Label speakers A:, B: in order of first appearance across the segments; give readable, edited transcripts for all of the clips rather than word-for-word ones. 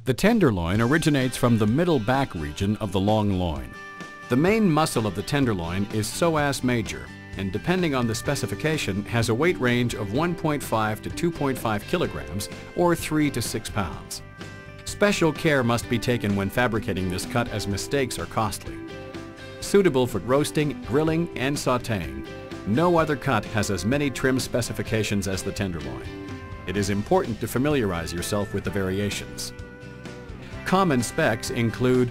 A: The tenderloin originates from the middle back region of the long loin. The main muscle of the tenderloin is psoas major, and depending on the specification has a weight range of 1.5 to 2.5 kilograms or 3 to 6 pounds. Special care must be taken when fabricating this cut as mistakes are costly. Suitable for roasting, grilling, and sautéing. No other cut has as many trim specifications as the tenderloin. It is important to familiarize yourself with the variations. Common specs include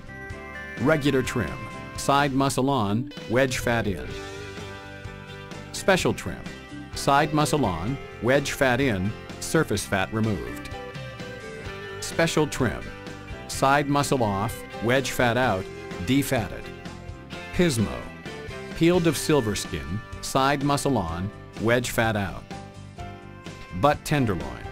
A: regular trim, side muscle on, wedge fat in. Special trim, side muscle on, wedge fat in, surface fat removed. Special trim, side muscle off, wedge fat out, defatted. Pismo, peeled of silver skin, side muscle on, wedge fat out. Butt tenderloin,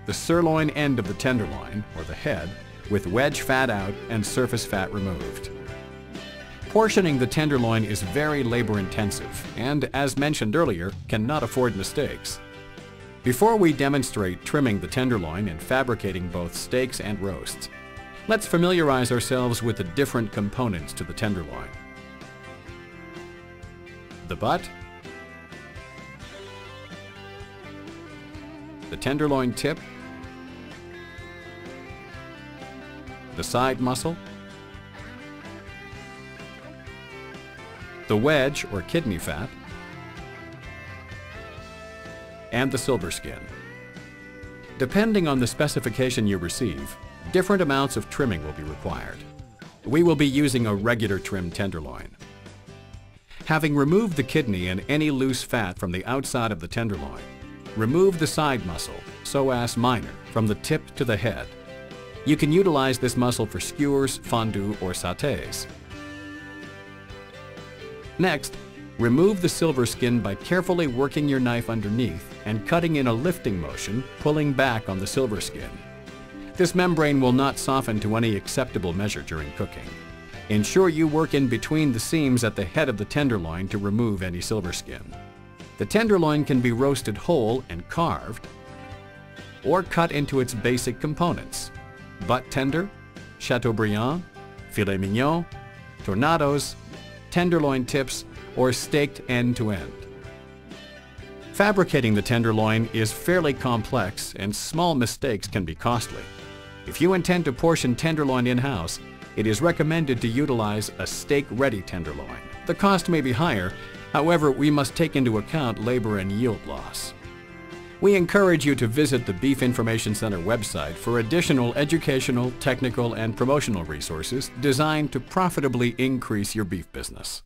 A: the sirloin end of the tenderloin, or the head, with wedge fat out and surface fat removed. Portioning the tenderloin is very labor-intensive and, as mentioned earlier, cannot afford mistakes. Before we demonstrate trimming the tenderloin and fabricating both steaks and roasts, let's familiarize ourselves with the different components to the tenderloin. The butt, the tenderloin tip, the side muscle, the wedge or kidney fat, and the silver skin. Depending on the specification you receive, different amounts of trimming will be required. We will be using a regular trim tenderloin. Having removed the kidney and any loose fat from the outside of the tenderloin, remove the side muscle, psoas minor, from the tip to the head. You can utilize this muscle for skewers, fondue, or sautés. Next, remove the silver skin by carefully working your knife underneath and cutting in a lifting motion, pulling back on the silver skin. This membrane will not soften to any acceptable measure during cooking. Ensure you work in between the seams at the head of the tenderloin to remove any silver skin. The tenderloin can be roasted whole and carved, or cut into its basic components: butt tender, chateaubriand, filet mignon, tornados, tenderloin tips, or staked end to end. Fabricating the tenderloin is fairly complex and small mistakes can be costly. If you intend to portion tenderloin in-house, it is recommended to utilize a steak-ready tenderloin. The cost may be higher, however, we must take into account labor and yield loss. We encourage you to visit the Beef Information Center website for additional educational, technical, and promotional resources designed to profitably increase your beef business.